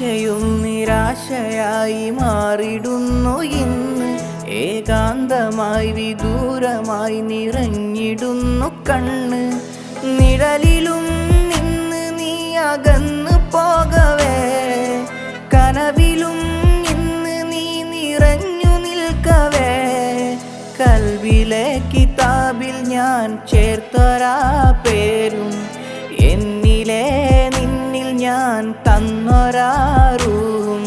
ആശയും നിരാശയായി മാറിടുന്നു ഇന്ന്. ഏകാന്തമായി വിദൂരമായി നിറഞ്ഞിടുന്നു കണ്ണ്. നിഴലിലും നിന്ന് നീ അകന്നു പോകവേ, കനവിലും ഇന്ന് നീ നിറഞ്ഞു നിൽക്കവേ. കൽവിലെ കിതാബിൽ ഞാൻ ചേർത്തൊരാ പേരും, എന്നിലെ നിന്നിൽ ഞാൻ തന്നൊരാറും.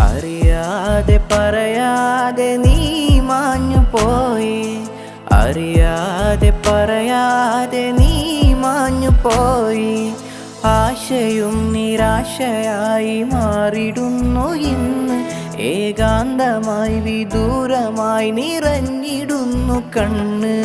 അറിയാതെ പറയാതെ നീ മാഞ്ഞു പോയി, അറിയാതെ പറയാതെ നീ മാഞ്ഞു പോയി. ആശയും നിരാശയായി മാറിടുന്നു ഇന്ന്. ഏകാന്തമായി വിദൂരമായി നിറഞ്ഞിടുന്നു കണ്ണ്.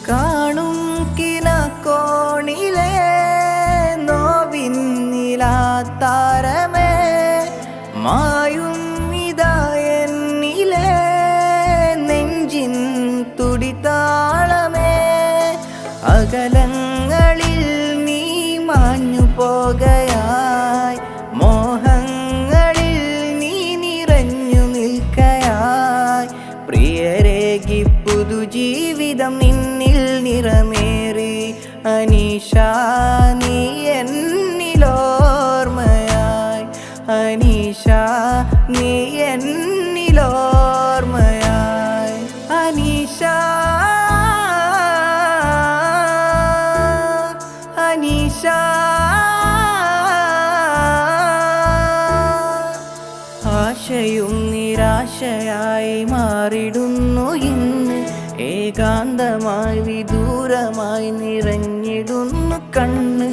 കാണും കിനക്കോണിലെ നോവിന്നിലാത്താരമേ, മായും ഇതായെന്നിലെ നെഞ്ചിൻ തുടിത്താളമേ. അകലങ്ങളിൽ നീ മാഞ്ഞു പോകയായി, മോഹങ്ങളിൽ നീ നിറഞ്ഞു നിൽക്കയായി. പ്രിയരേകി പുതുജീവിതം നിന്നിൽ നിറമേറി. അനീഷ നീ എന്നിലോർമ്മയായി, അനീഷ നീ എന്നിലോർമ്മയായി. അനീഷ അനീഷ ആശയും നിരാശയായി മാറിടുന്നു ഇന്ന്. ഏകാന്തമായി വിദൂരമായി നിറഞ്ഞിടുന്നു കണ്ണ്.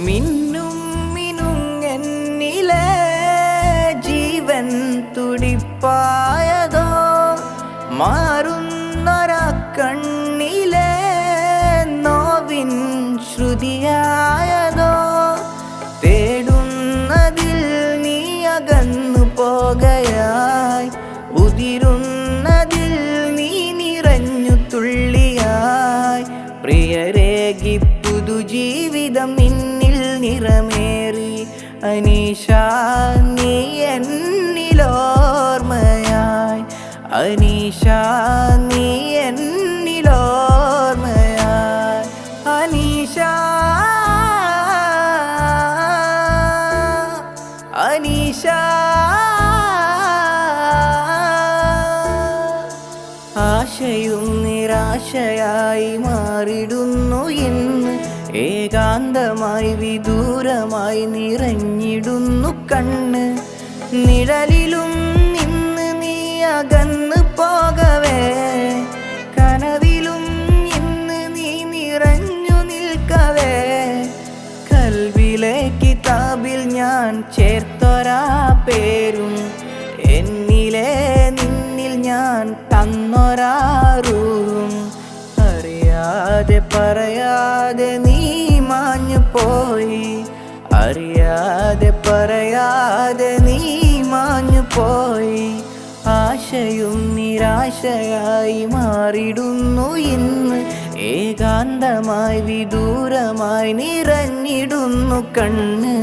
മിന്നും മിനുങ്ങെന്നിലെ ജീവൻ തുടിപ്പായതോ, മാറുന്നൊരാ കണ്ണിലെ നോവിൻ ശ്രുതിയായതോ. തേടുന്നതിൽ നീ അകന്നു പോകയായി, ഉതിരുന്നതിൽ നീ നിറഞ്ഞു തുള്ളിയായി. പ്രിയരേകി പുതുജീവിതം നിന്നിൽ നിറമേറി. അനീഷ നീ എന്നിലോർമ്മയായി, അനീഷ നീ എന്നിലോർമ്മയായി. അനീഷ അനീഷ ആശയും നിരാശയായി മാറിടുന്നു ഇന്ന്. ഏകാന്തമായി വിദൂരമായി നിറഞ്ഞിടുന്നു കണ്ണ്. നിഴലിലും നിന്ന് നീ അകന്നു പോകവേ, കനവിലും ഇന്ന് നീ നിറഞ്ഞു നിൽക്കവേ. കൽവിലെ കിതാബിൽ ഞാൻ ചേർത്തൊരാ പേരും, എന്നിലെ നിന്നിൽ ഞാൻ തന്നൊരാറും. അറിയാതെ പറയാതെ നീ മാഞ്ഞു പോയി, അറിയാതെ പറയാതെ നീ മാഞ്ഞു പോയി. ആശയും നിരാശയായി മാറിടുന്നു ഇന്ന്. ഏകാന്തമായി വിദൂരമായി നിറഞ്ഞിടുന്നു കണ്ണ്.